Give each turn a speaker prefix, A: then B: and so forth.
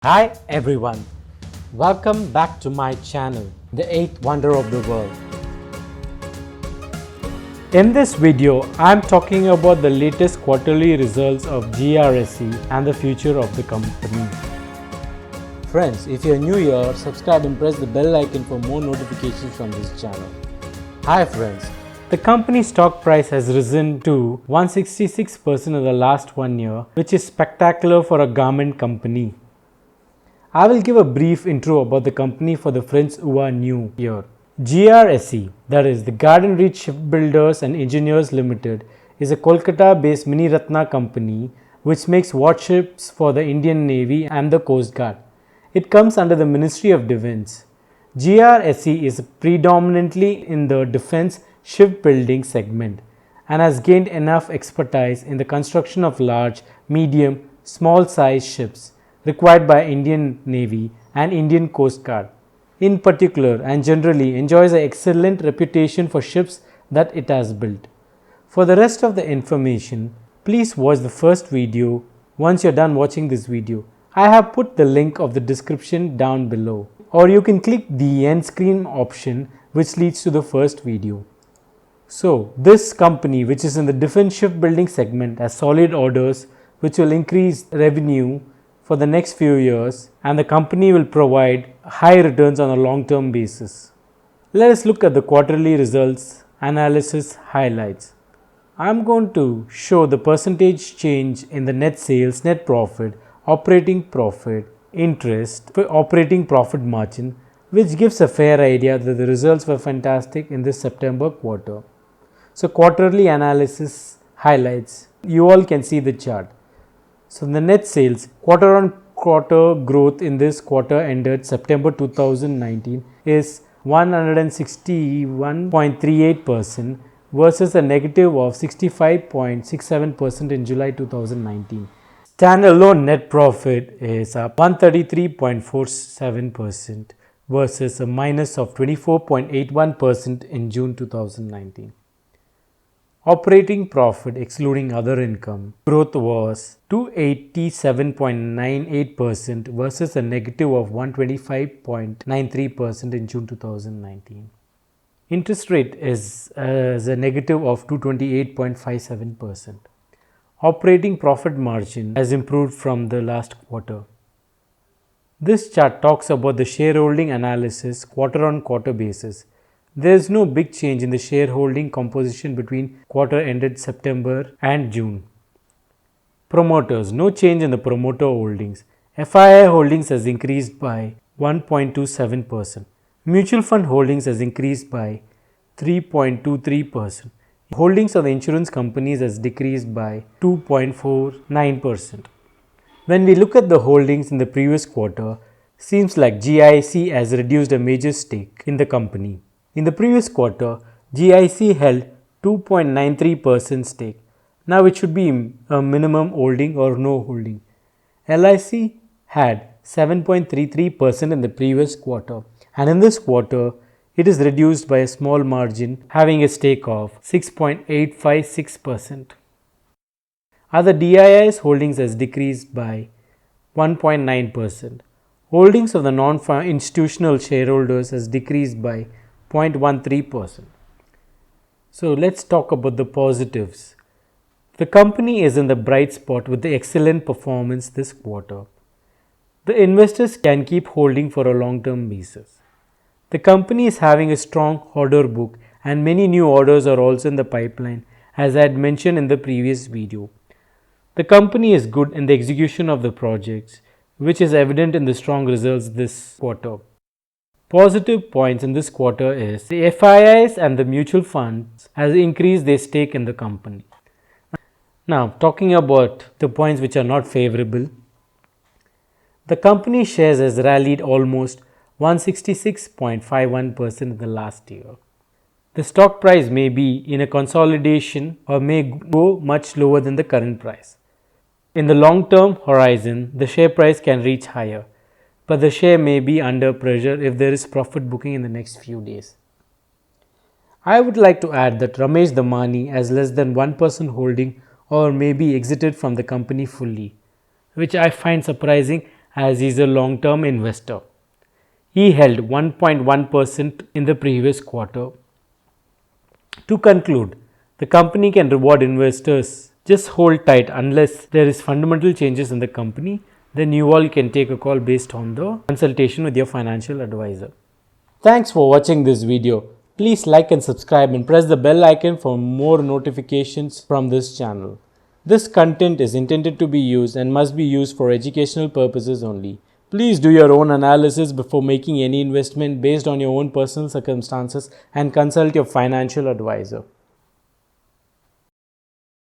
A: Hi everyone, welcome back to my channel, the 8th Wonder of the World. In this video, I am talking about the latest quarterly results of GRSE and the future of the company. Friends, if you are new here, subscribe and press the bell icon for more notifications from this channel. Hi friends, the company's stock price has risen to 166% in the last 1 year, which is spectacular for a garment company. I will give a brief intro about the company for the friends who are new here. GRSE, that is the Garden Reach Shipbuilders and Engineers Limited, is a Kolkata-based mini-Ratna company which makes warships for the Indian Navy and the Coastguard. It comes under the Ministry of Defence. GRSE is predominantly in the defence shipbuilding segment and has gained enough expertise in the construction of large, medium, small size ships required by Indian Navy and Indian Coast Guard. In particular and generally enjoys an excellent reputation for ships that it has built. For the rest of the information, please watch the first video once you're done watching this video. I have put the link of the description down below, or you can click the end screen option which leads to the first video. So, this company, which is in the defense shipbuilding segment, has solid orders which will increase revenue for the next few years, and the company will provide high returns on a long-term basis. Let us look at the quarterly results analysis highlights. I am going to show the percentage change in the net sales, net profit, operating profit, interest, operating profit margin, which gives a fair idea that the results were fantastic in this September quarter. So, quarterly analysis highlights. You all can see the chart. So, the net sales quarter on quarter growth in this quarter ended September 2019 is 161.38% versus a negative of 65.67% in July 2019. Standalone net profit is up 133.47% versus a minus of 24.81% in June 2019. Operating profit excluding other income growth was 287.98% versus a negative of 125.93% in June 2019. Interest rate is a negative of 228.57%. Operating profit margin has improved from the last quarter. This chart talks about the shareholding analysis quarter on quarter basis. There is no big change in the shareholding composition between quarter ended September and June. Promoters, no change in the promoter holdings. FII holdings has increased by 1.27%. Mutual fund holdings has increased by 3.23%. Holdings of the insurance companies has decreased by 2.49%. When we look at the holdings in the previous quarter, seems like GIC has reduced a major stake in the company. In the previous quarter, GIC held 2.93% stake. Now it should be a minimum holding or no holding. LIC had 7.33% in the previous quarter, and in this quarter it is reduced by a small margin, having a stake of 6.856%. Other DII's holdings has decreased by 1.9%. Holdings of the non-institutional shareholders has decreased by 0.13%. So let's talk about the positives. The company is in the bright spot with the excellent performance this quarter. The investors can keep holding for a long-term basis. The company is having a strong order book and many new orders are also in the pipeline, as I had mentioned in the previous video. The company is good in the execution of the projects, which is evident in the strong results this quarter. Positive points in this quarter is the FIIs and the mutual funds has increased their stake in the company. Now, talking about the points which are not favorable, the company shares has rallied almost 166.51% in the last year. The stock price may be in a consolidation or may go much lower than the current price. In the long-term horizon, the share price can reach higher, but the share may be under pressure if there is profit booking in the next few days. I would like to add that Ramesh Damani has less than 1% holding or may be exited from the company fully, which I find surprising as he is a long-term investor. He held 1.1% in the previous quarter. To conclude, the company can reward investors. Just hold tight unless there is fundamental changes in the company. Then you all can take a call based on the consultation with your financial advisor. Thanks for watching this video. Please like and subscribe and press the bell icon for more notifications from this channel. This content is intended to be used and must be used for educational purposes only. Please do your own analysis before making any investment based on your own personal circumstances and consult your financial advisor.